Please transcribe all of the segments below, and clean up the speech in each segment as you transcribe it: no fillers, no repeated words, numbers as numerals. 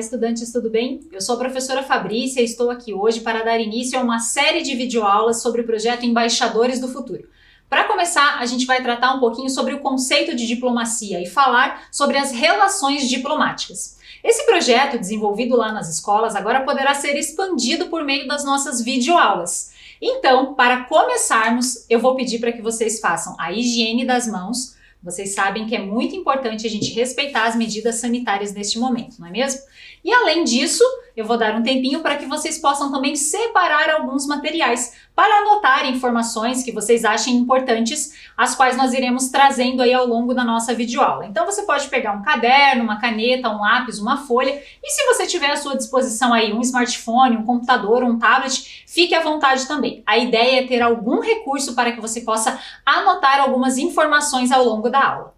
estudantes, tudo bem? Eu sou a professora Fabrícia e estou aqui hoje para dar início a uma série de videoaulas sobre o projeto Embaixadores do Futuro. Para começar, a gente vai tratar um pouquinho sobre o conceito de diplomacia e falar sobre as relações diplomáticas. Esse projeto, desenvolvido lá nas escolas, agora poderá ser expandido por meio das nossas videoaulas. Então, para começarmos, eu vou pedir para que vocês façam a higiene das mãos. Vocês sabem que é muito importante a gente respeitar as medidas sanitárias neste momento, não é mesmo? E além disso, eu vou dar um tempinho para que vocês possam também separar alguns materiais para anotar informações que vocês achem importantes, as quais nós iremos trazendo aí ao longo da nossa videoaula. Então você pode pegar um caderno, uma caneta, um lápis, uma folha, e se você tiver à sua disposição aí um smartphone, um computador, um tablet, fique à vontade também. A ideia é ter algum recurso para que você possa anotar algumas informações ao longo da aula.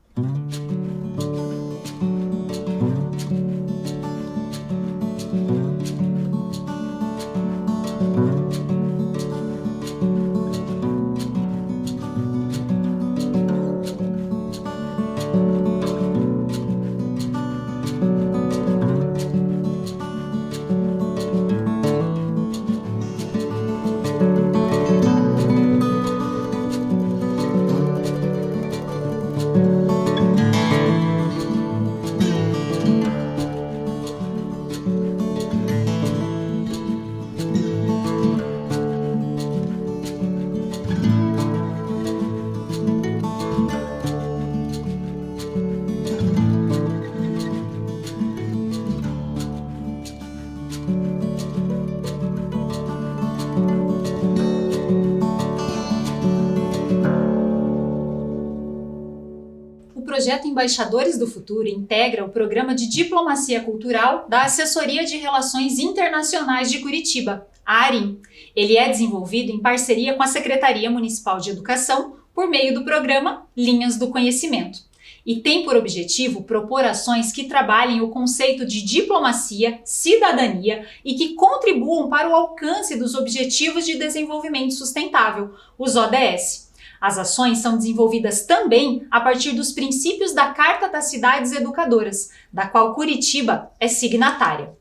O projeto Embaixadores do Futuro integra o Programa de Diplomacia Cultural da Assessoria de Relações Internacionais de Curitiba, a ARIM. Ele é desenvolvido em parceria com a Secretaria Municipal de Educação por meio do programa Linhas do Conhecimento e tem por objetivo propor ações que trabalhem o conceito de diplomacia, cidadania e que contribuam para o alcance dos Objetivos de Desenvolvimento Sustentável, os ODS. As ações são desenvolvidas também a partir dos princípios da Carta das Cidades Educadoras, da qual Curitiba é signatária.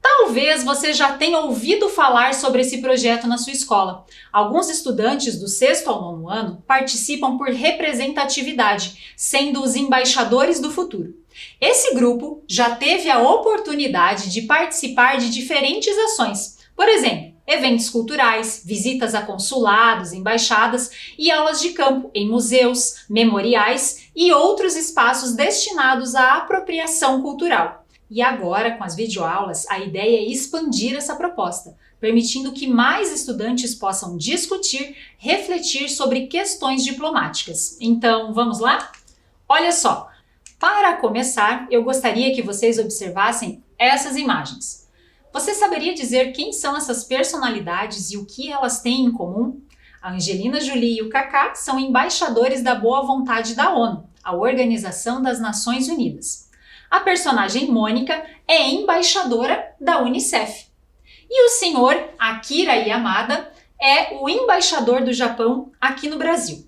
Talvez você já tenha ouvido falar sobre esse projeto na sua escola. Alguns estudantes do 6º ao 9º ano participam por representatividade, sendo os embaixadores do futuro. Esse grupo já teve a oportunidade de participar de diferentes ações, por exemplo, eventos culturais, visitas a consulados, embaixadas e aulas de campo em museus, memoriais e outros espaços destinados à apropriação cultural. E agora, com as videoaulas, a ideia é expandir essa proposta, permitindo que mais estudantes possam discutir, refletir sobre questões diplomáticas. Então, vamos lá? Olha só, para começar, eu gostaria que vocês observassem essas imagens. Você saberia dizer quem são essas personalidades e o que elas têm em comum? A Angelina Jolie e o Kaká são embaixadores da boa vontade da ONU, a Organização das Nações Unidas. A personagem Mônica é embaixadora da Unicef. E o senhor Akira Yamada é o embaixador do Japão aqui no Brasil.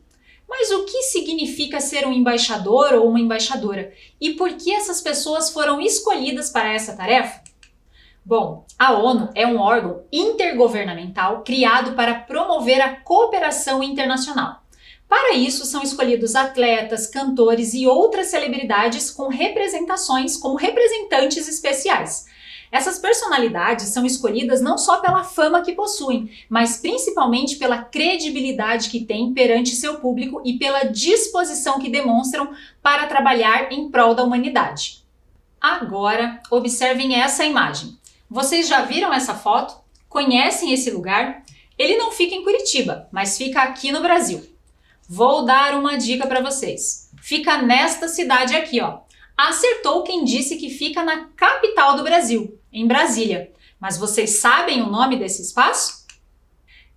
Mas o que significa ser um embaixador ou uma embaixadora? E por que essas pessoas foram escolhidas para essa tarefa? Bom, a ONU é um órgão intergovernamental criado para promover a cooperação internacional. Para isso, são escolhidos atletas, cantores e outras celebridades com representações como representantes especiais. Essas personalidades são escolhidas não só pela fama que possuem, mas principalmente pela credibilidade que têm perante seu público e pela disposição que demonstram para trabalhar em prol da humanidade. Agora, observem essa imagem. Vocês já viram essa foto? Conhecem esse lugar? Ele não fica em Curitiba, mas fica aqui no Brasil. Vou dar uma dica para vocês. Fica nesta cidade aqui, ó. Acertou quem disse que fica na capital do Brasil, em Brasília. Mas vocês sabem o nome desse espaço?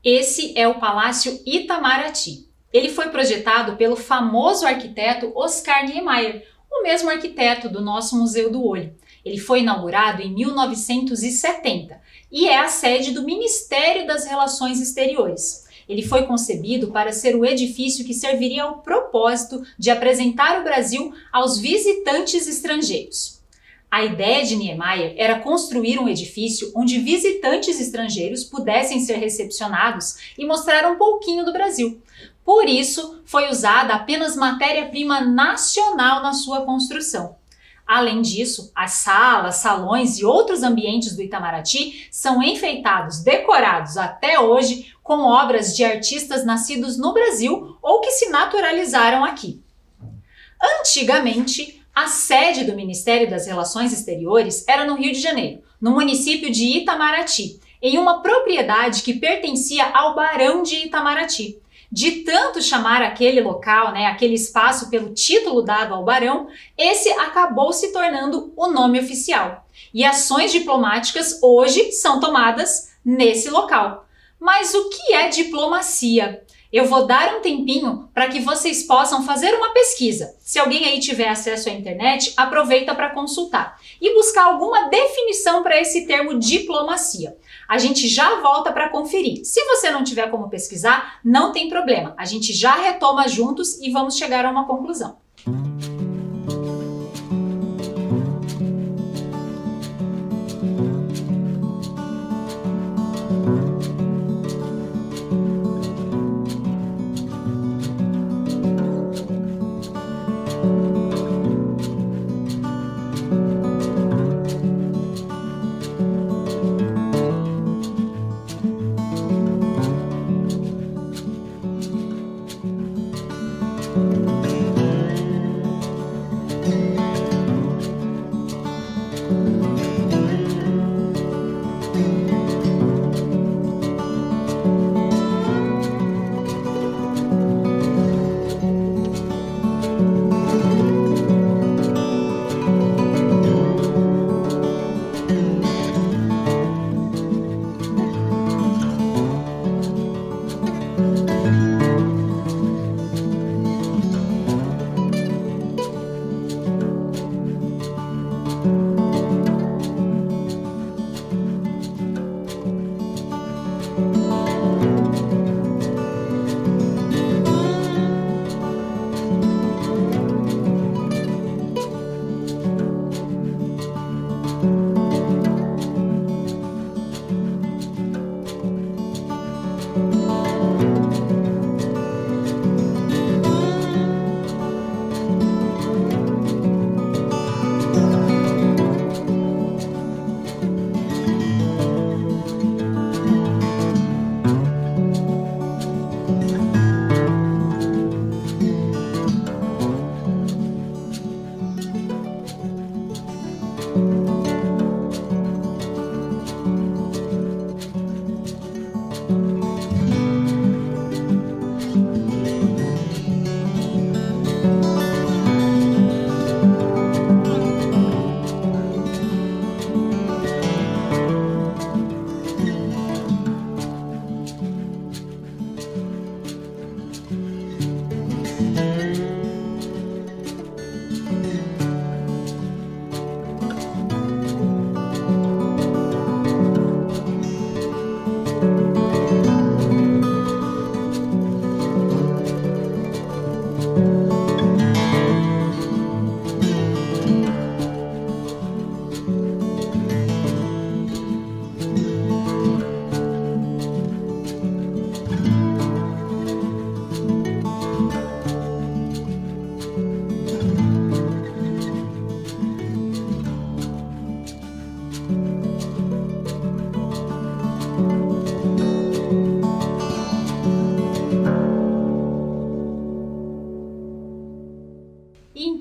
Esse é o Palácio Itamaraty. Ele foi projetado pelo famoso arquiteto Oscar Niemeyer, o mesmo arquiteto do nosso Museu do Olho. Ele foi inaugurado em 1970 e é a sede do Ministério das Relações Exteriores. Ele foi concebido para ser o edifício que serviria ao propósito de apresentar o Brasil aos visitantes estrangeiros. A ideia de Niemeyer era construir um edifício onde visitantes estrangeiros pudessem ser recepcionados e mostrar um pouquinho do Brasil. Por isso, foi usada apenas matéria-prima nacional na sua construção. Além disso, as salas, salões e outros ambientes do Itamaraty são enfeitados, decorados até hoje com obras de artistas nascidos no Brasil ou que se naturalizaram aqui. Antigamente, a sede do Ministério das Relações Exteriores era no Rio de Janeiro, no município de Itamaraty, em uma propriedade que pertencia ao Barão de Itamaraty. De tanto chamar aquele local, aquele espaço pelo título dado ao barão, esse acabou se tornando o nome oficial. E ações diplomáticas hoje são tomadas nesse local. Mas o que é diplomacia? Eu vou dar um tempinho para que vocês possam fazer uma pesquisa. Se alguém aí tiver acesso à internet, aproveita para consultar e buscar alguma definição para esse termo diplomacia. A gente já volta para conferir. Se você não tiver como pesquisar, não tem problema. A gente já retoma juntos e vamos chegar a uma conclusão.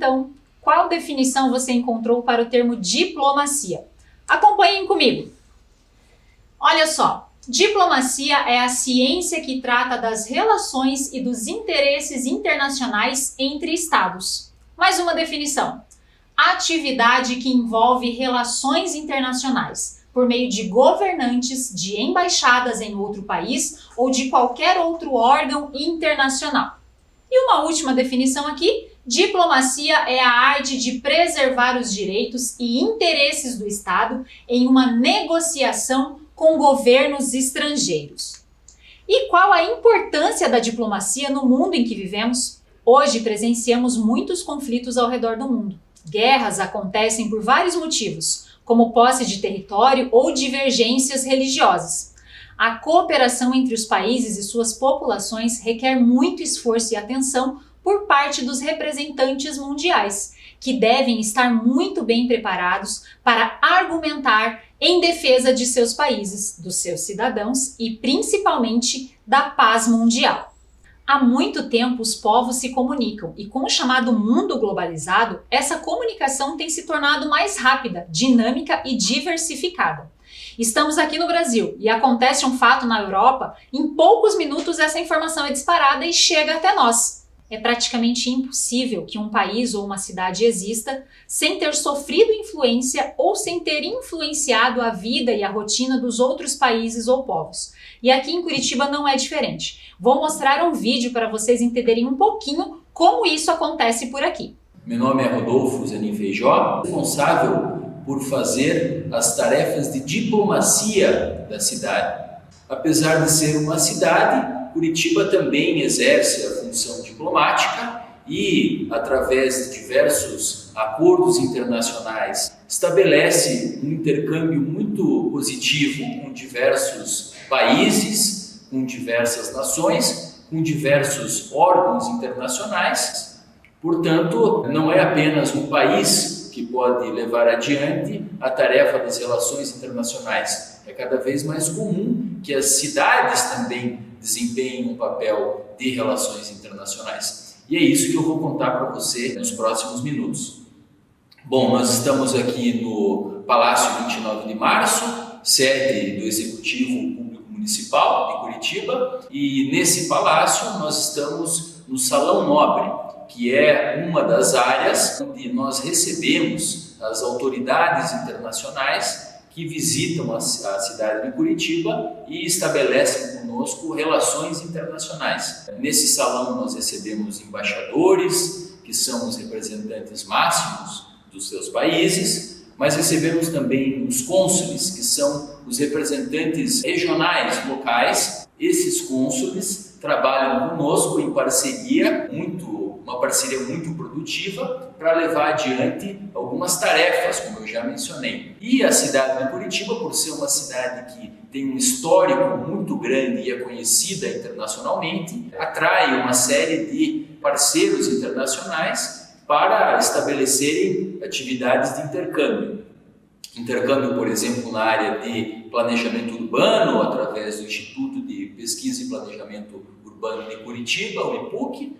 Então, qual definição você encontrou para o termo diplomacia? Acompanhem comigo. Olha só, diplomacia é a ciência que trata das relações e dos interesses internacionais entre estados. Mais uma definição. Atividade que envolve relações internacionais, por meio de governantes, de embaixadas em outro país ou de qualquer outro órgão internacional. E uma última definição aqui, diplomacia é a arte de preservar os direitos e interesses do Estado em uma negociação com governos estrangeiros. E qual a importância da diplomacia no mundo em que vivemos? Hoje presenciamos muitos conflitos ao redor do mundo. Guerras acontecem por vários motivos, como posse de território ou divergências religiosas. A cooperação entre os países e suas populações requer muito esforço e atenção por parte dos representantes mundiais, que devem estar muito bem preparados para argumentar em defesa de seus países, dos seus cidadãos e principalmente da paz mundial. Há muito tempo os povos se comunicam e com o chamado mundo globalizado, essa comunicação tem se tornado mais rápida, dinâmica e diversificada. Estamos aqui no Brasil e acontece um fato na Europa, em poucos minutos essa informação é disparada e chega até nós. É praticamente impossível que um país ou uma cidade exista sem ter sofrido influência ou sem ter influenciado a vida e a rotina dos outros países ou povos. E aqui em Curitiba não é diferente. Vou mostrar um vídeo para vocês entenderem um pouquinho como isso acontece por aqui. Meu nome é Rodolfo Zanin Feijó, responsável por fazer as tarefas de diplomacia da cidade. Apesar de ser uma cidade, Curitiba também exerce a função diplomática e, através de diversos acordos internacionais, estabelece um intercâmbio muito positivo com diversos países, com diversas nações, com diversos órgãos internacionais. Portanto, não é apenas um país que pode levar adiante a tarefa das relações internacionais. É cada vez mais comum que as cidades também desempenhem um papel de relações internacionais. E é isso que eu vou contar para você nos próximos minutos. Bom, nós estamos aqui no Palácio 29 de Março, sede do Executivo Público Municipal de Curitiba, e nesse palácio nós estamos no Salão Nobre, que é uma das áreas onde nós recebemos as autoridades internacionais que visitam a cidade de Curitiba e estabelecem conosco relações internacionais. Nesse salão nós recebemos embaixadores, que são os representantes máximos dos seus países, mas recebemos também os cônsules, que são os representantes regionais, locais. Esses cônsules trabalham conosco em uma parceria muito produtiva para levar adiante algumas tarefas, como eu já mencionei. E a cidade de Curitiba, por ser uma cidade que tem um histórico muito grande e é conhecida internacionalmente, atrai uma série de parceiros internacionais para estabelecerem atividades de intercâmbio. Intercâmbio, por exemplo, na área de planejamento urbano, através do Instituto de Pesquisa e Planejamento Urbano de Curitiba, o IPUC,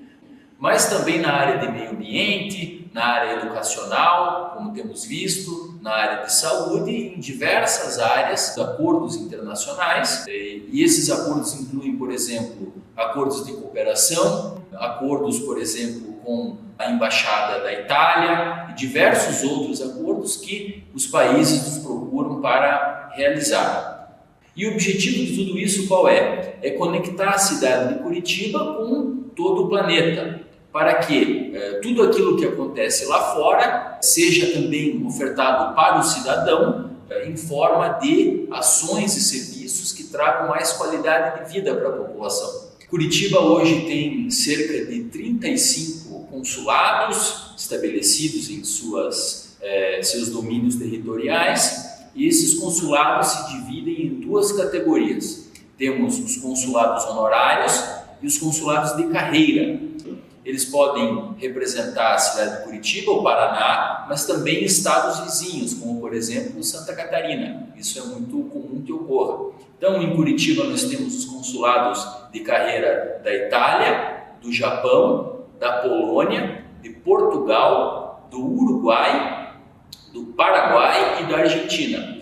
mas também na área de meio ambiente, na área educacional, como temos visto, na área de saúde, em diversas áreas de acordos internacionais. E esses acordos incluem, por exemplo, acordos de cooperação, acordos, por exemplo, com a Embaixada da Itália e diversos outros acordos que os países nos procuram para realizar. E o objetivo de tudo isso qual é? É conectar a cidade de Curitiba com todo o planeta, para que tudo aquilo que acontece lá fora seja também ofertado para o cidadão em forma de ações e serviços que tragam mais qualidade de vida para a população. Curitiba hoje tem cerca de 35 consulados estabelecidos em seus domínios territoriais, e esses consulados se dividem em duas categorias. Temos os consulados honorários e os consulados de carreira. Eles podem representar a cidade de Curitiba ou Paraná, mas também estados vizinhos, como por exemplo Santa Catarina. Isso é muito comum que ocorra. Então, em Curitiba nós temos os consulados de carreira da Itália, do Japão, da Polônia, de Portugal, do Uruguai, do Paraguai e da Argentina.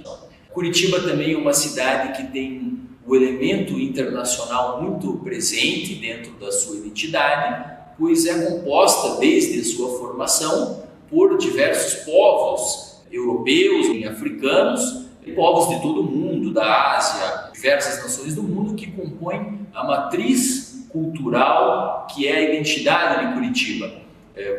Curitiba também é uma cidade que tem o elemento internacional muito presente dentro da sua identidade, pois é composta desde a sua formação por diversos povos europeus e africanos, e povos de todo o mundo, da Ásia, diversas nações do mundo que compõem a matriz cultural que é a identidade de Curitiba.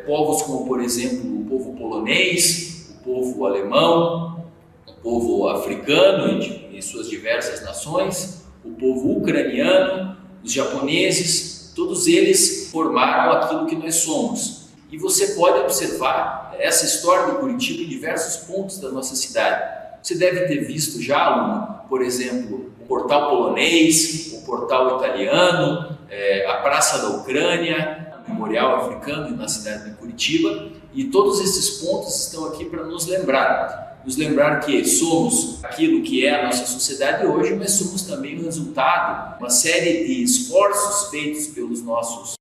Povos como, por exemplo, o povo polonês, o povo alemão, o povo africano em suas diversas nações, o povo ucraniano, os japoneses, todos eles formaram aquilo que nós somos. E você pode observar essa história de Curitiba em diversos pontos da nossa cidade. Você deve ter visto já, aluno, por exemplo, o portal polonês, o portal italiano, a Praça da Ucrânia, o Memorial Africano na cidade de Curitiba, e todos esses pontos estão aqui para nos lembrar que somos aquilo que é a nossa sociedade hoje, mas somos também o resultado de uma série de esforços feitos pelos nossos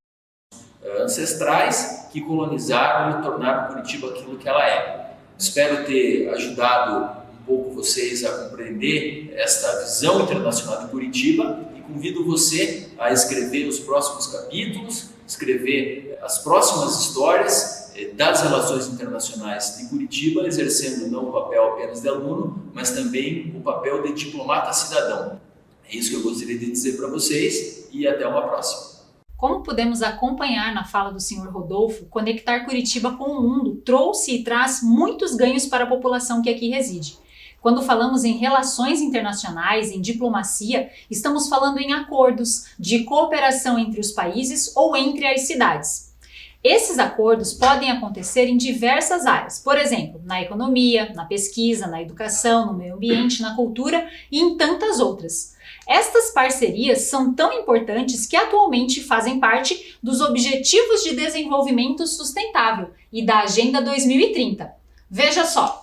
ancestrais que colonizaram e tornaram Curitiba aquilo que ela é. Espero ter ajudado um pouco vocês a compreender esta visão internacional de Curitiba e convido você a escrever os próximos capítulos, escrever as próximas histórias das relações internacionais de Curitiba, exercendo não o papel apenas de aluno, mas também o papel de diplomata cidadão. É isso que eu gostaria de dizer para vocês e até uma próxima. Como pudemos acompanhar na fala do Sr. Rodolfo, conectar Curitiba com o mundo trouxe e traz muitos ganhos para a população que aqui reside. Quando falamos em relações internacionais, em diplomacia, estamos falando em acordos de cooperação entre os países ou entre as cidades. Esses acordos podem acontecer em diversas áreas, por exemplo, na economia, na pesquisa, na educação, no meio ambiente, na cultura e em tantas outras. Estas parcerias são tão importantes que atualmente fazem parte dos Objetivos de Desenvolvimento Sustentável e da Agenda 2030. Veja só,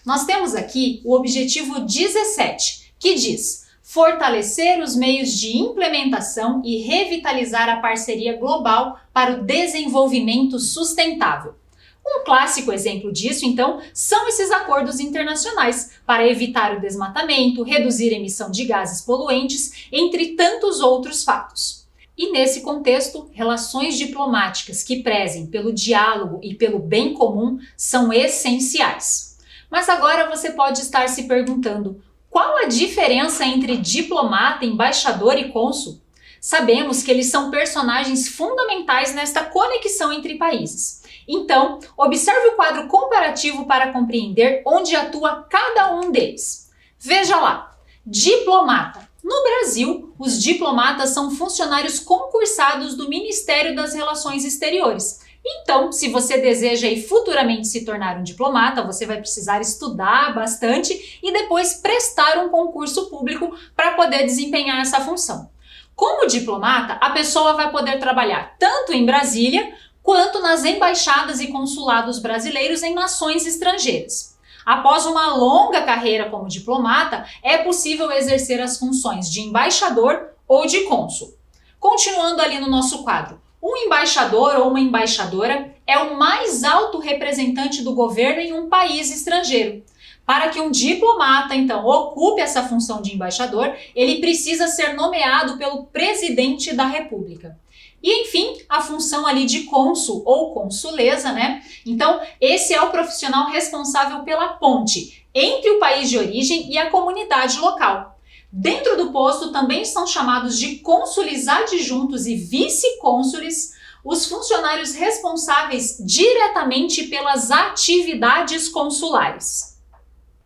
nós temos aqui o objetivo 17, que diz: fortalecer os meios de implementação e revitalizar a parceria global para o desenvolvimento sustentável. Um clássico exemplo disso, então, são esses acordos internacionais para evitar o desmatamento, reduzir a emissão de gases poluentes, entre tantos outros fatos. E nesse contexto, relações diplomáticas que prezem pelo diálogo e pelo bem comum são essenciais. Mas agora você pode estar se perguntando: qual a diferença entre diplomata, embaixador e cônsul? Sabemos que eles são personagens fundamentais nesta conexão entre países. Então, observe o quadro comparativo para compreender onde atua cada um deles. Veja lá, diplomata. No Brasil, os diplomatas são funcionários concursados do Ministério das Relações Exteriores. Então, se você deseja e futuramente se tornar um diplomata, você vai precisar estudar bastante e depois prestar um concurso público para poder desempenhar essa função. Como diplomata, a pessoa vai poder trabalhar tanto em Brasília quanto nas embaixadas e consulados brasileiros em nações estrangeiras. Após uma longa carreira como diplomata, é possível exercer as funções de embaixador ou de cônsul. Continuando ali no nosso quadro, um embaixador ou uma embaixadora é o mais alto representante do governo em um país estrangeiro. Para que um diplomata, então, ocupe essa função de embaixador, ele precisa ser nomeado pelo presidente da República. E, enfim, a função ali de cônsul ou consuleza, né? Então, esse é o profissional responsável pela ponte entre o país de origem e a comunidade local. Dentro do posto também são chamados de cônsules adjuntos e vice-cônsules os funcionários responsáveis diretamente pelas atividades consulares.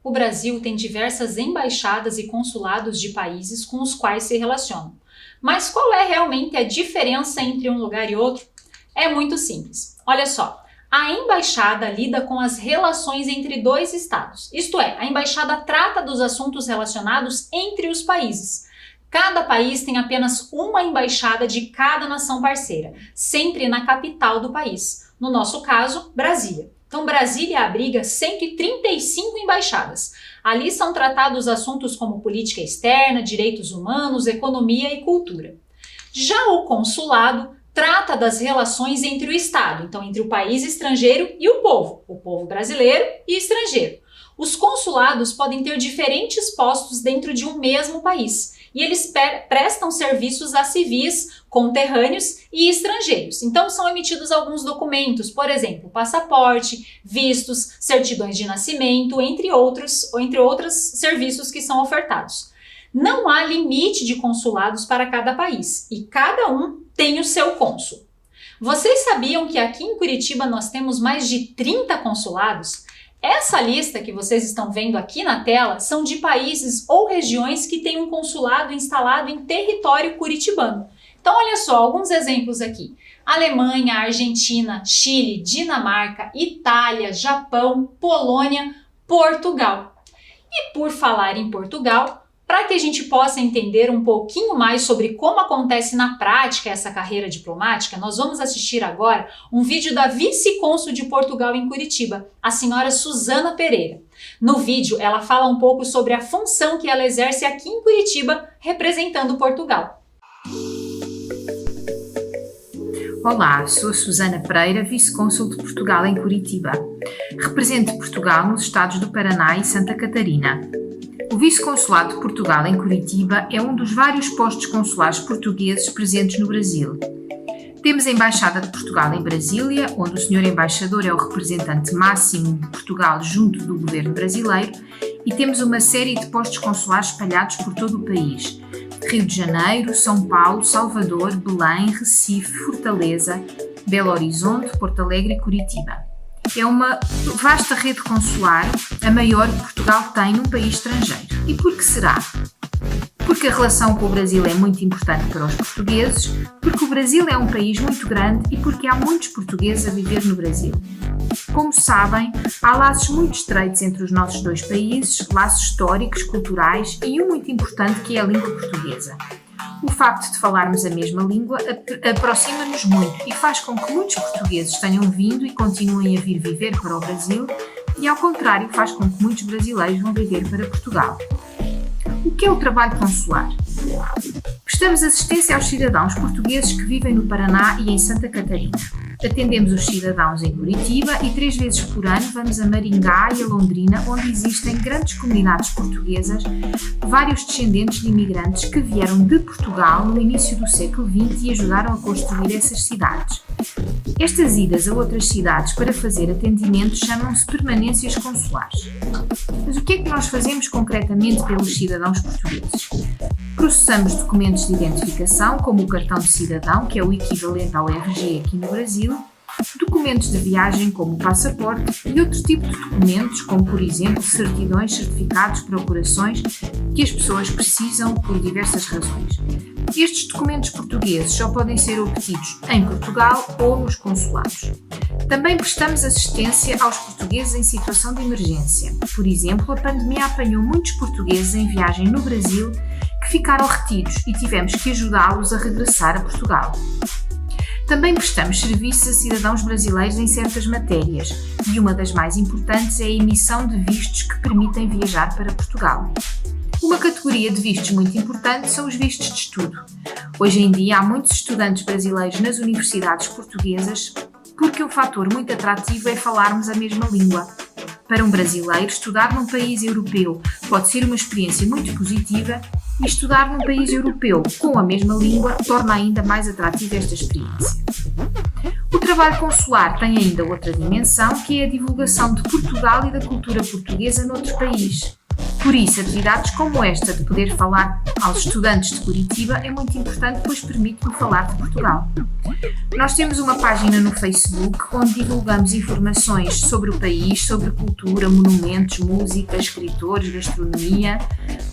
O Brasil tem diversas embaixadas e consulados de países com os quais se relacionam. Mas qual é realmente a diferença entre um lugar e outro? É muito simples. Olha só, a embaixada lida com as relações entre dois estados. Isto é, a embaixada trata dos assuntos relacionados entre os países. Cada país tem apenas uma embaixada de cada nação parceira, sempre na capital do país. No nosso caso, Brasília. Então, Brasília abriga 135 embaixadas. Ali são tratados assuntos como política externa, direitos humanos, economia e cultura. Já o consulado trata das relações entre o Estado, então entre o país estrangeiro e o povo brasileiro e estrangeiro. Os consulados podem ter diferentes postos dentro de um mesmo país e eles prestam serviços a civis, conterrâneos e estrangeiros. Então são emitidos alguns documentos, por exemplo, passaporte, vistos, certidões de nascimento, entre outros serviços que são ofertados. Não há limite de consulados para cada país e cada um tem o seu cônsul. Vocês sabiam que aqui em Curitiba nós temos mais de 30 consulados? Essa lista que vocês estão vendo aqui na tela são de países ou regiões que têm um consulado instalado em território curitibano. Então olha só, alguns exemplos aqui. Alemanha, Argentina, Chile, Dinamarca, Itália, Japão, Polônia, Portugal. E por falar em Portugal, para que a gente possa entender um pouquinho mais sobre como acontece na prática essa carreira diplomática, nós vamos assistir agora um vídeo da vice-cônsul de Portugal em Curitiba, a senhora Susana Pereira. No vídeo, ela fala um pouco sobre a função que ela exerce aqui em Curitiba, representando Portugal. Olá, sou Susana Pereira, vice-cônsul de Portugal em Curitiba. Represento Portugal nos estados do Paraná e Santa Catarina. O Vice-Consulado de Portugal em Curitiba é um dos vários postos consulares portugueses presentes no Brasil. Temos a Embaixada de Portugal em Brasília, onde o Sr. Embaixador é o representante máximo de Portugal junto do governo brasileiro, e temos uma série de postos consulares espalhados por todo o país. Rio de Janeiro, São Paulo, Salvador, Belém, Recife, Fortaleza, Belo Horizonte, Porto Alegre e Curitiba. É uma vasta rede consular, a maior que Portugal tem num país estrangeiro. E por que será? Porque a relação com o Brasil é muito importante para os portugueses, porque o Brasil é um país muito grande e porque há muitos portugueses a viver no Brasil. Como sabem, há laços muito estreitos entre os nossos dois países, laços históricos, culturais e um muito importante que é a língua portuguesa. O facto de falarmos a mesma língua aproxima-nos muito e faz com que muitos portugueses tenham vindo e continuem a vir viver para o Brasil e, ao contrário, faz com que muitos brasileiros vão viver para Portugal. O que é o trabalho consular? Prestamos assistência aos cidadãos portugueses que vivem no Paraná e em Santa Catarina. Atendemos os cidadãos em Curitiba e 3 vezes por ano vamos a Maringá e a Londrina, onde existem grandes comunidades portuguesas, vários descendentes de imigrantes que vieram de Portugal no início do século XX e ajudaram a construir essas cidades. Estas idas a outras cidades para fazer atendimentos chamam-se permanências consulares. Mas o que é que nós fazemos concretamente pelos cidadãos portugueses? Processamos documentos de identificação, como o cartão de cidadão, que é o equivalente ao RG aqui no Brasil, documentos de viagem, como o passaporte, e outro tipo de documentos, como, por exemplo, certidões, certificados, procurações, que as pessoas precisam por diversas razões. Estes documentos portugueses só podem ser obtidos em Portugal ou nos consulados. Também prestamos assistência aos portugueses em situação de emergência. Por exemplo, a pandemia apanhou muitos portugueses em viagem no Brasil que ficaram retidos e tivemos que ajudá-los a regressar a Portugal. Também prestamos serviços a cidadãos brasileiros em certas matérias e uma das mais importantes é a emissão de vistos que permitem viajar para Portugal. Uma categoria de vistos muito importante são os vistos de estudo. Hoje em dia há muitos estudantes brasileiros nas universidades portuguesas porque um fator muito atrativo é falarmos a mesma língua. Para um brasileiro, estudar num país europeu pode ser uma experiência muito positiva e estudar num país europeu com a mesma língua torna ainda mais atrativa esta experiência. O trabalho consular tem ainda outra dimensão, que é a divulgação de Portugal e da cultura portuguesa noutro país. Por isso, atividades como esta de poder falar aos estudantes de Curitiba é muito importante, pois permite-me falar de Portugal. Nós temos uma página no Facebook onde divulgamos informações sobre o país, sobre cultura, monumentos, música, escritores, gastronomia,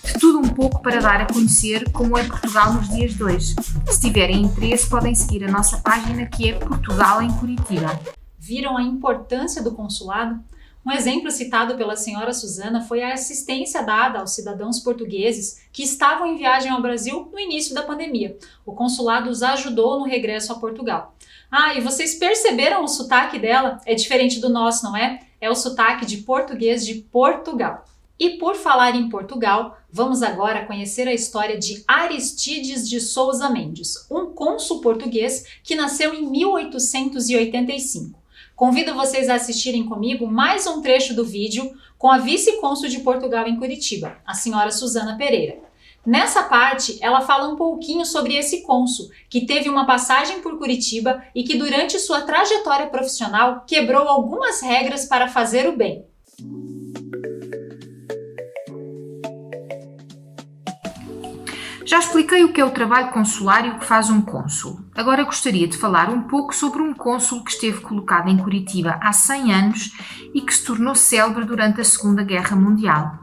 de tudo um pouco para dar a conhecer como é Portugal nos dias de hoje. Se tiverem interesse, podem seguir a nossa página, que é Portugal em Curitiba. Viram a importância do consulado? Um exemplo citado pela senhora Susana foi a assistência dada aos cidadãos portugueses que estavam em viagem ao Brasil no início da pandemia. O consulado os ajudou no regresso a Portugal. Ah, e vocês perceberam o sotaque dela? É diferente do nosso, não é? É o sotaque de português de Portugal. E por falar em Portugal, vamos agora conhecer a história de Aristides de Sousa Mendes, um cônsul português que nasceu em 1885. Convido vocês a assistirem comigo mais um trecho do vídeo com a vice-cônsul de Portugal em Curitiba, a senhora Susana Pereira. Nessa parte, ela fala um pouquinho sobre esse cônsul, que teve uma passagem por Curitiba e que durante sua trajetória profissional quebrou algumas regras para fazer o bem. Já expliquei o que é o trabalho consular e o que faz um cônsul. Agora gostaria de falar um pouco sobre um cônsul que esteve colocado em Curitiba há 100 anos e que se tornou célebre durante a Segunda Guerra Mundial.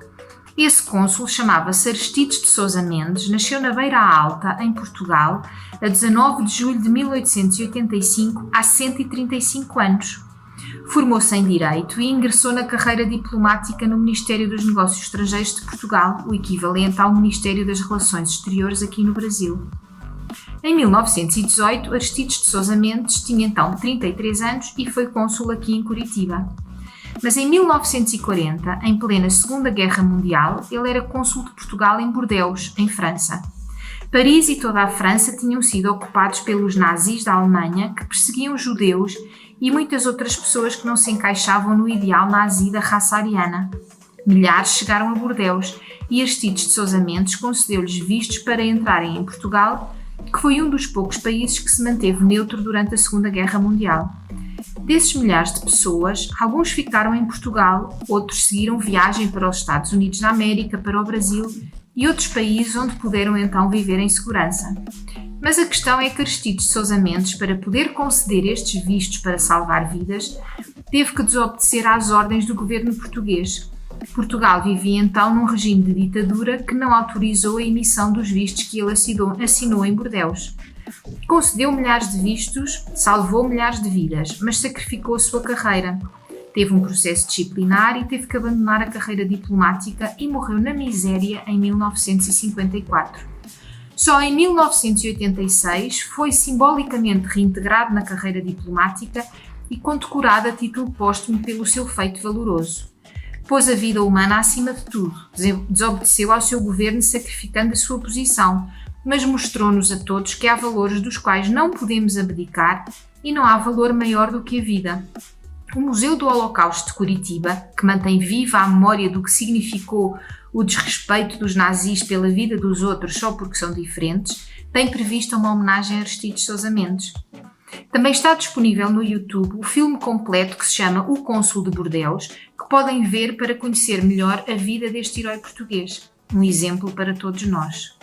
Esse cônsul chamava-se Aristides de Sousa Mendes, nasceu na Beira Alta, em Portugal, a 19 de julho de 1885, há 135 anos. Formou-se em Direito e ingressou na carreira diplomática no Ministério dos Negócios Estrangeiros de Portugal, o equivalente ao Ministério das Relações Exteriores aqui no Brasil. Em 1918, Aristides de Sousa Mendes tinha então 33 anos e foi cônsul aqui em Curitiba. Mas em 1940, em plena Segunda Guerra Mundial, ele era cônsul de Portugal em Bordeaux, em França. Paris e toda a França tinham sido ocupados pelos nazis da Alemanha, que perseguiam judeus e muitas outras pessoas que não se encaixavam no ideal nazi da raça ariana. Milhares chegaram a Bordeaux e Aristides de Sousa Mendes concedeu-lhes vistos para entrarem em Portugal, que foi um dos poucos países que se manteve neutro durante a Segunda Guerra Mundial. Desses milhares de pessoas, alguns ficaram em Portugal, outros seguiram viagem para os Estados Unidos da América, para o Brasil e outros países onde puderam então viver em segurança. Mas a questão é que Aristides de Sousa Mendes, para poder conceder estes vistos para salvar vidas, teve que desobedecer às ordens do governo português. Portugal vivia então num regime de ditadura que não autorizou a emissão dos vistos que ele assinou em Bordeaux. Concedeu milhares de vistos, salvou milhares de vidas, mas sacrificou a sua carreira. Teve um processo disciplinar e teve que abandonar a carreira diplomática e morreu na miséria em 1954. Só em 1986 foi simbolicamente reintegrado na carreira diplomática e condecorado a título póstumo pelo seu feito valoroso. Pôs a vida humana acima de tudo, desobedeceu ao seu governo sacrificando a sua posição, mas mostrou-nos a todos que há valores dos quais não podemos abdicar e não há valor maior do que a vida. O Museu do Holocausto de Curitiba, que mantém viva a memória do que significou o desrespeito dos nazis pela vida dos outros só porque são diferentes, tem prevista uma homenagem a Aristides Sousa Mendes. Também está disponível no YouTube o filme completo que se chama O Cônsul de Bordeaux, que podem ver para conhecer melhor a vida deste herói português. Um exemplo para todos nós.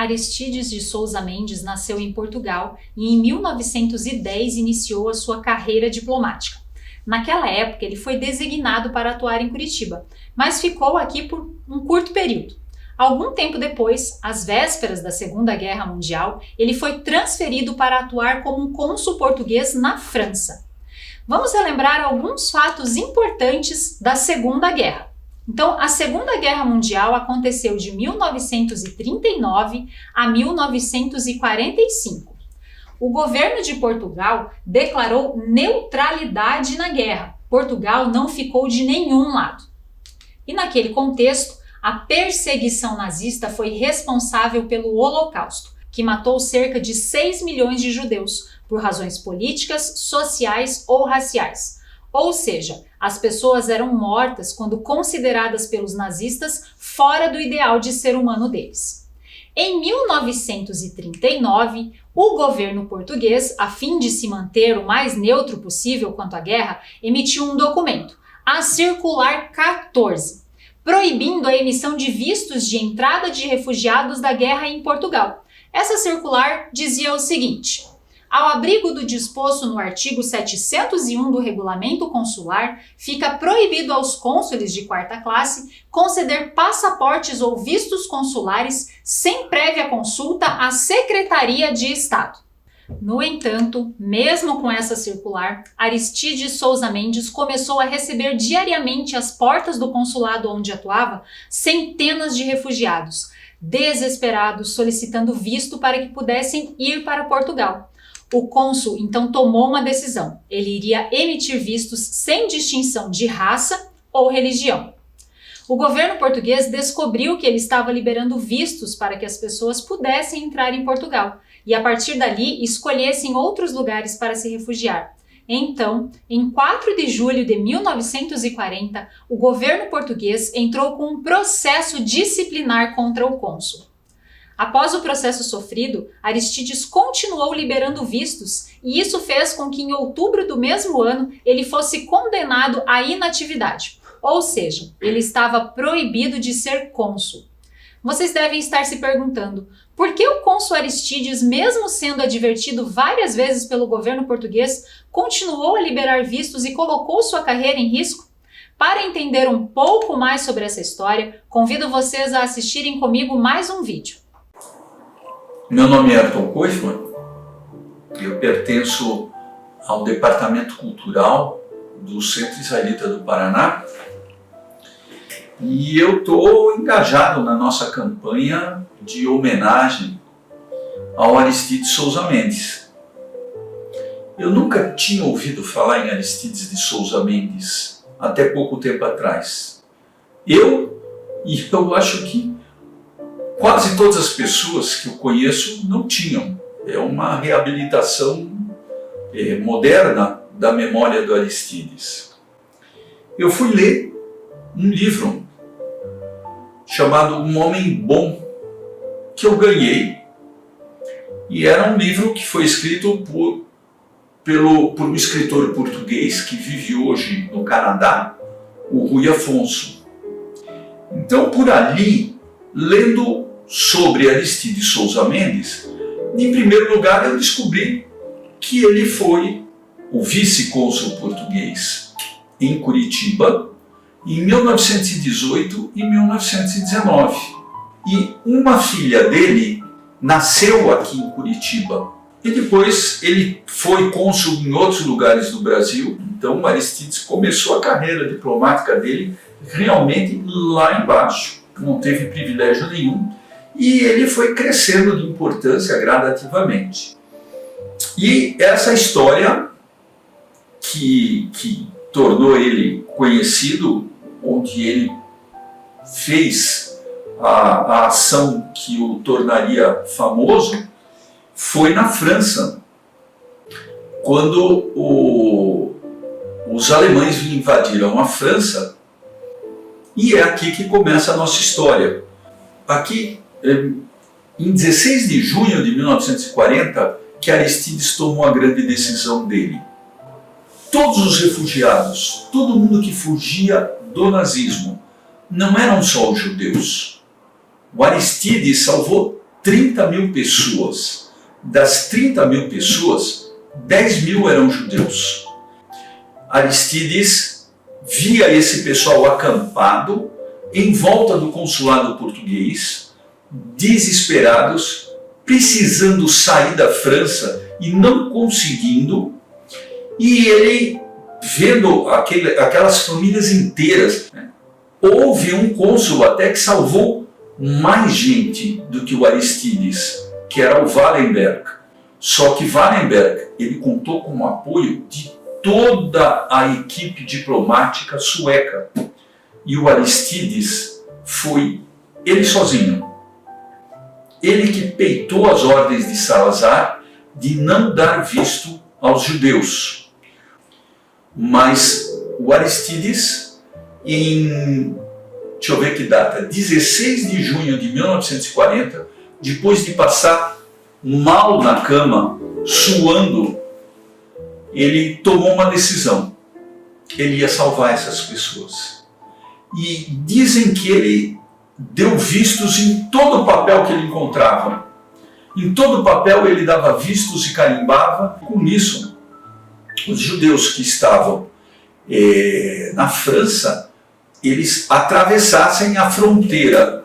Aristides de Sousa Mendes nasceu em Portugal e em 1910 iniciou a sua carreira diplomática. Naquela época ele foi designado para atuar em Curitiba, mas ficou aqui por um curto período. Algum tempo depois, às vésperas da Segunda Guerra Mundial, ele foi transferido para atuar como um cônsul português na França. Vamos relembrar alguns fatos importantes da Segunda Guerra. Então, a Segunda Guerra Mundial aconteceu de 1939 a 1945. O governo de Portugal declarou neutralidade na guerra. Portugal não ficou de nenhum lado. E naquele contexto, a perseguição nazista foi responsável pelo Holocausto, que matou cerca de 6 milhões de judeus por razões políticas, sociais ou raciais. Ou seja, as pessoas eram mortas quando consideradas pelos nazistas fora do ideal de ser humano deles. Em 1939, o governo português, a fim de se manter o mais neutro possível quanto à guerra, emitiu um documento, a Circular 14, proibindo a emissão de vistos de entrada de refugiados da guerra em Portugal. Essa circular dizia o seguinte: ao abrigo do disposto no artigo 701 do Regulamento Consular, fica proibido aos cônsules de quarta classe conceder passaportes ou vistos consulares sem prévia consulta à Secretaria de Estado. No entanto, mesmo com essa circular, Aristides Sousa Mendes começou a receber diariamente às portas do consulado onde atuava centenas de refugiados, desesperados, solicitando visto para que pudessem ir para Portugal. O cônsul então tomou uma decisão. Ele iria emitir vistos sem distinção de raça ou religião. O governo português descobriu que ele estava liberando vistos para que as pessoas pudessem entrar em Portugal e, a partir dali, escolhessem outros lugares para se refugiar. Então, em 4 de julho de 1940, o governo português entrou com um processo disciplinar contra o cônsul. Após o processo sofrido, Aristides continuou liberando vistos e isso fez com que em outubro do mesmo ano ele fosse condenado à inatividade, ou seja, ele estava proibido de ser cônsul. Vocês devem estar se perguntando, por que o cônsul Aristides, mesmo sendo advertido várias vezes pelo governo português, continuou a liberar vistos e colocou sua carreira em risco? Para entender um pouco mais sobre essa história, convido vocês a assistirem comigo mais um vídeo. Meu nome é Ayrton Koifman, eu pertenço ao Departamento Cultural do Centro Israelita do Paraná e eu estou engajado na nossa campanha de homenagem ao Aristides Souza Mendes. Eu nunca tinha ouvido falar em Aristides de Souza Mendes até pouco tempo atrás. Eu acho que quase todas as pessoas que eu conheço não tinham. É uma reabilitação moderna da memória do Aristides. Eu fui ler um livro chamado Um Homem Bom, que eu ganhei, e era um livro que foi escrito por um escritor português que vive hoje no Canadá, o Rui Afonso. Então, por ali, lendo sobre Aristides Souza Mendes, em primeiro lugar eu descobri que ele foi o vice-cônsul português em Curitiba em 1918 e 1919. E uma filha dele nasceu aqui em Curitiba. E depois ele foi cônsul em outros lugares do Brasil. Então Aristides começou a carreira diplomática dele realmente lá embaixo. Não teve privilégio nenhum. E ele foi crescendo de importância gradativamente. E essa história que tornou ele conhecido, onde ele fez a ação que o tornaria famoso, foi na França, quando os alemães invadiram a França, e é aqui que começa a nossa história. Aqui, em 16 de junho de 1940, que Aristides tomou a grande decisão dele. Todos os refugiados, todo mundo que fugia do nazismo, não eram só os judeus. O Aristides salvou 30 mil pessoas. Das 30 mil pessoas, 10 mil eram judeus. Aristides via esse pessoal acampado em volta do consulado português, desesperados, precisando sair da França e não conseguindo, e ele vendo aquelas famílias inteiras. Houve um cônsul até que salvou mais gente do que o Aristides, que era o Wallenberg. Só que Wallenberg, ele contou com o apoio de toda a equipe diplomática sueca. E o Aristides foi ele sozinho. Ele que peitou as ordens de Salazar de não dar visto aos judeus. Mas o Aristides, deixa eu ver que data, 16 de junho de 1940, depois de passar mal na cama, suando, ele tomou uma decisão. Ele ia salvar essas pessoas. E dizem que ele deu vistos em todo o papel que ele encontrava. Em todo o papel ele dava vistos e carimbava. Com isso, os judeus que estavam na França, eles atravessassem a fronteira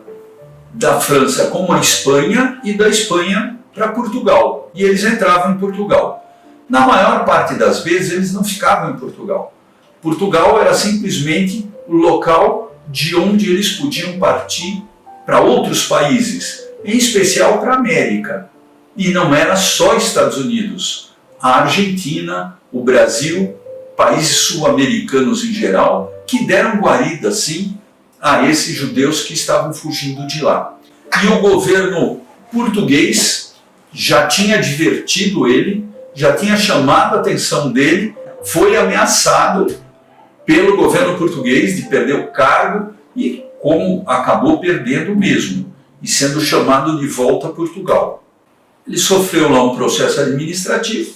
da França com a Espanha e da Espanha para Portugal. E eles entravam em Portugal. Na maior parte das vezes eles não ficavam em Portugal. Portugal era simplesmente o local de onde eles podiam partir para outros países, em especial para a América. E não era só Estados Unidos. A Argentina, o Brasil, países sul-americanos em geral, que deram guarida, sim, a esses judeus que estavam fugindo de lá. E o governo português já tinha advertido ele, já tinha chamado a atenção dele, foi ameaçado pelo governo português de perder o cargo e como acabou perdendo mesmo, e sendo chamado de volta a Portugal. Ele sofreu lá um processo administrativo,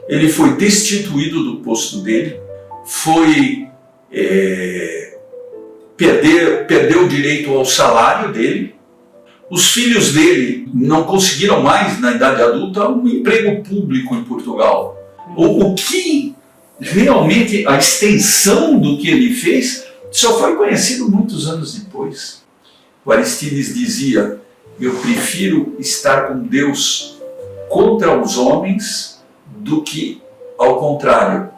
ele foi destituído do posto dele, perdeu o direito ao salário dele. Os filhos dele não conseguiram mais, na idade adulta, um emprego público em Portugal. O que realmente a extensão do que ele fez só foi conhecido muitos anos depois. O Aristídeis dizia: eu prefiro estar com Deus contra os homens do que ao contrário,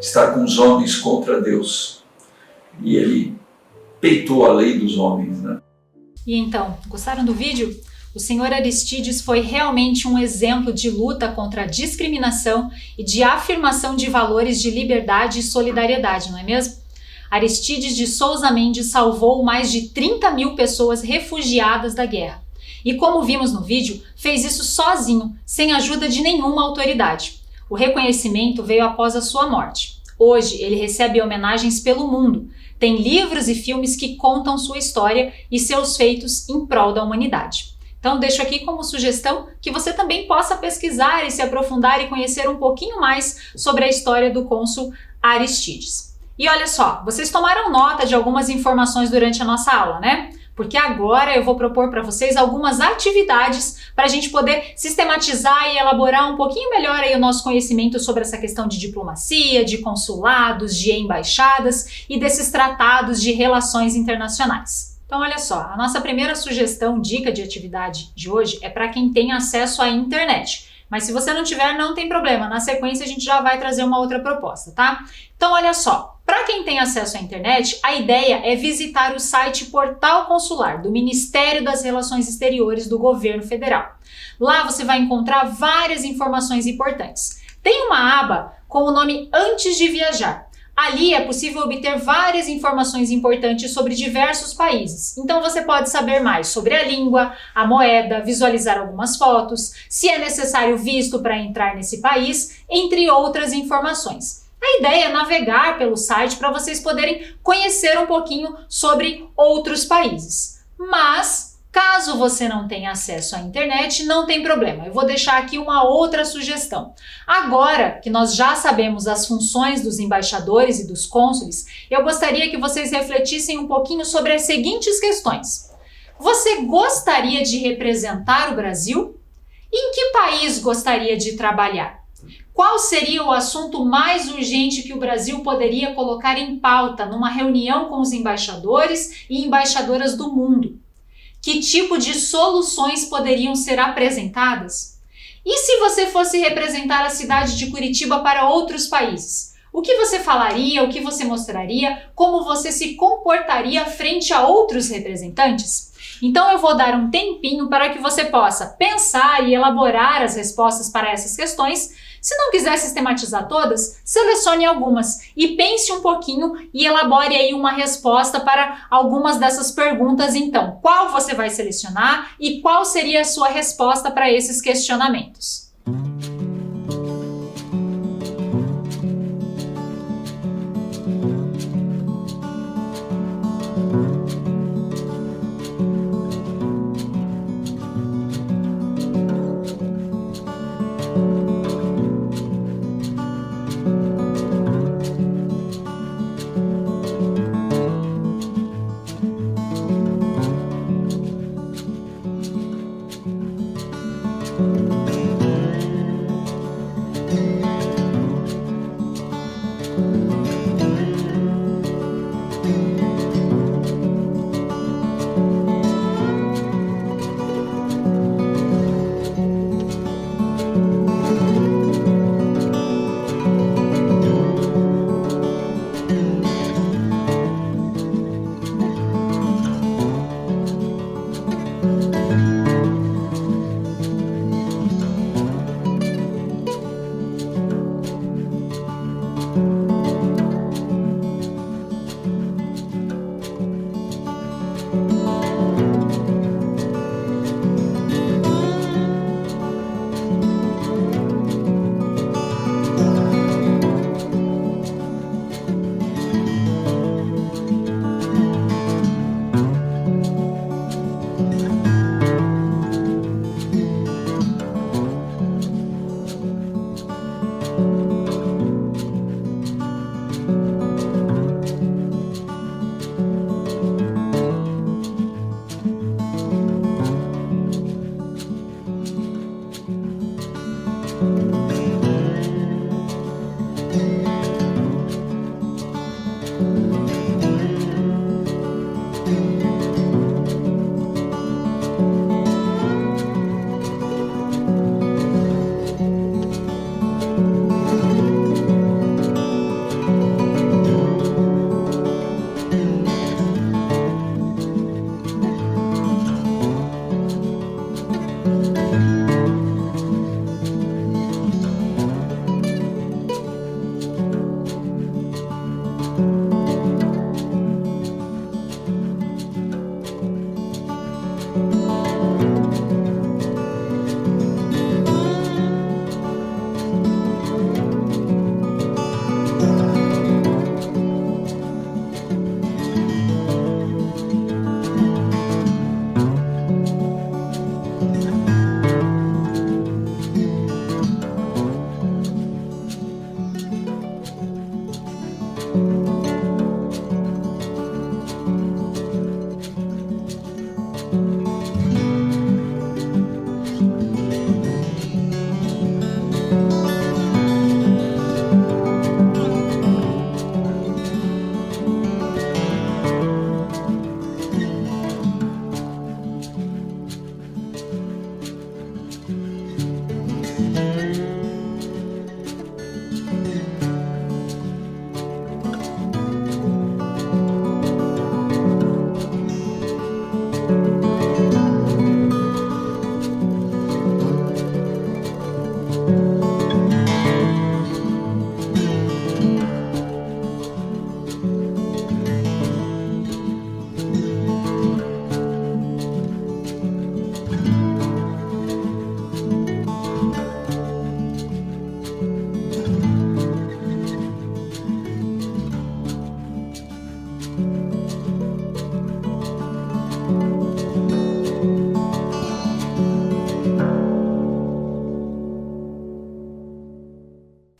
estar com os homens contra Deus. E ele peitou a lei dos homens, né? E então, gostaram do vídeo? O senhor Aristídeis foi realmente um exemplo de luta contra a discriminação e de afirmação de valores de liberdade e solidariedade, não é mesmo? Aristides de Sousa Mendes salvou mais de 30 mil pessoas refugiadas da guerra. E como vimos no vídeo, fez isso sozinho, sem ajuda de nenhuma autoridade. O reconhecimento veio após a sua morte. Hoje, ele recebe homenagens pelo mundo. Tem livros e filmes que contam sua história e seus feitos em prol da humanidade. Então, deixo aqui como sugestão que você também possa pesquisar e se aprofundar e conhecer um pouquinho mais sobre a história do cônsul Aristides. E olha só, vocês tomaram nota de algumas informações durante a nossa aula, né? Porque agora eu vou propor para vocês algumas atividades para a gente poder sistematizar e elaborar um pouquinho melhor aí o nosso conhecimento sobre essa questão de diplomacia, de consulados, de embaixadas e desses tratados de relações internacionais. Então olha só, a nossa primeira sugestão, dica de atividade de hoje é para quem tem acesso à internet. Mas se você não tiver, não tem problema. Na sequência a gente já vai trazer uma outra proposta, tá? Então olha só, para quem tem acesso à internet, a ideia é visitar o site Portal Consular do Ministério das Relações Exteriores do Governo Federal. Lá você vai encontrar várias informações importantes. Tem uma aba com o nome Antes de Viajar. Ali é possível obter várias informações importantes sobre diversos países. Então você pode saber mais sobre a língua, a moeda, visualizar algumas fotos, se é necessário visto para entrar nesse país, entre outras informações. A ideia é navegar pelo site para vocês poderem conhecer um pouquinho sobre outros países. Mas, caso você não tenha acesso à internet, não tem problema. Eu vou deixar aqui uma outra sugestão. Agora que nós já sabemos as funções dos embaixadores e dos cônsules, eu gostaria que vocês refletissem um pouquinho sobre as seguintes questões. Você gostaria de representar o Brasil? Em que país gostaria de trabalhar? Qual seria o assunto mais urgente que o Brasil poderia colocar em pauta numa reunião com os embaixadores e embaixadoras do mundo? Que tipo de soluções poderiam ser apresentadas? E se você fosse representar a cidade de Curitiba para outros países? O que você falaria, o que você mostraria, como você se comportaria frente a outros representantes? Então eu vou dar um tempinho para que você possa pensar e elaborar as respostas para essas questões. Se não quiser sistematizar todas, selecione algumas e pense um pouquinho e elabore aí uma resposta para algumas dessas perguntas. Então, qual você vai selecionar e qual seria a sua resposta para esses questionamentos?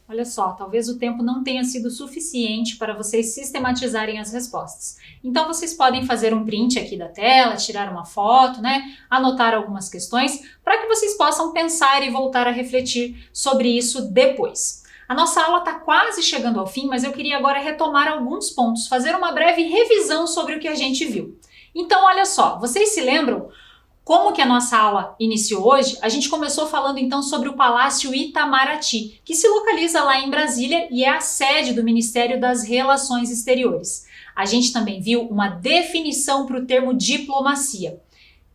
Olha só, talvez o tempo não tenha sido suficiente para vocês sistematizarem as respostas. Então vocês podem fazer um print aqui da tela, tirar uma foto, anotar algumas questões, para que vocês possam pensar e voltar a refletir sobre isso depois. A nossa aula está quase chegando ao fim, mas eu queria agora retomar alguns pontos, fazer uma breve revisão sobre o que a gente viu. Então olha só, vocês se lembram como que a nossa aula iniciou hoje? A gente começou falando então sobre o Palácio Itamaraty, que se localiza lá em Brasília e é a sede do Ministério das Relações Exteriores. A gente também viu uma definição para o termo diplomacia.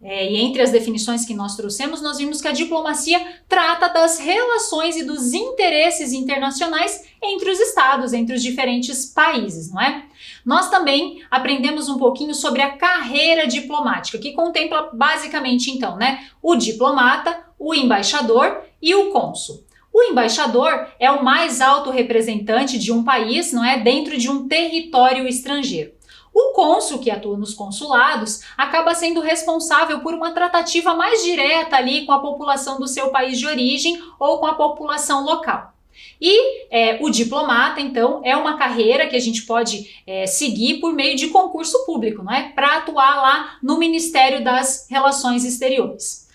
E entre as definições que nós trouxemos, nós vimos que a diplomacia trata das relações e dos interesses internacionais entre os estados, entre os diferentes países, não é? Nós também aprendemos um pouquinho sobre a carreira diplomática, que contempla basicamente então, o diplomata, o embaixador e o cônsul. O embaixador é o mais alto representante de um país, não é, dentro de um território estrangeiro. O cônsul, que atua nos consulados, acaba sendo responsável por uma tratativa mais direta ali com a população do seu país de origem ou com a população local. E o diplomata, então, é uma carreira que a gente pode seguir por meio de concurso público, não é? Para atuar lá no Ministério das Relações Exteriores.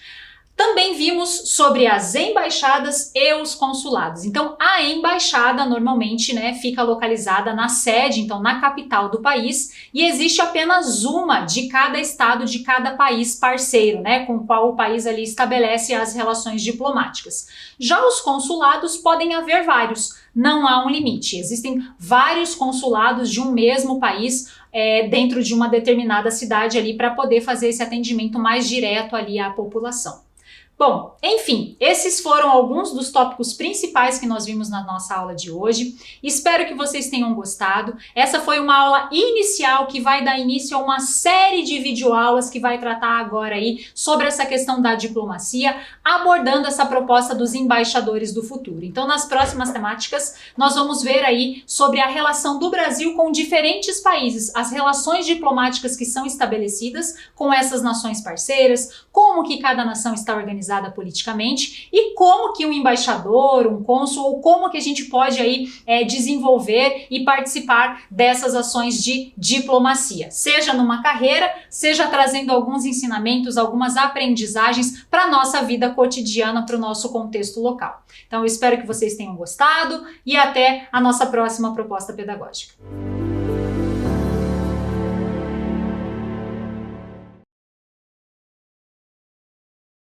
Também vimos sobre as embaixadas e os consulados. Então, a embaixada normalmente fica localizada na sede, então na capital do país, e existe apenas uma de cada estado, de cada país parceiro, com o qual o país ali estabelece as relações diplomáticas. Já os consulados podem haver vários, não há um limite. Existem vários consulados de um mesmo país dentro de uma determinada cidade ali para poder fazer esse atendimento mais direto ali à população. Bom, enfim, esses foram alguns dos tópicos principais que nós vimos na nossa aula de hoje. Espero que vocês tenham gostado. Essa foi uma aula inicial que vai dar início a uma série de videoaulas que vai tratar agora aí sobre essa questão da diplomacia, abordando essa proposta dos embaixadores do futuro. Então, nas próximas temáticas, nós vamos ver aí sobre a relação do Brasil com diferentes países, as relações diplomáticas que são estabelecidas com essas nações parceiras, como que cada nação está organizada politicamente e como que um embaixador, um cônsul, ou como que a gente pode aí desenvolver e participar dessas ações de diplomacia, seja numa carreira, seja trazendo alguns ensinamentos, algumas aprendizagens para a nossa vida cotidiana, para o nosso contexto local. Então eu espero que vocês tenham gostado e até a nossa próxima proposta pedagógica.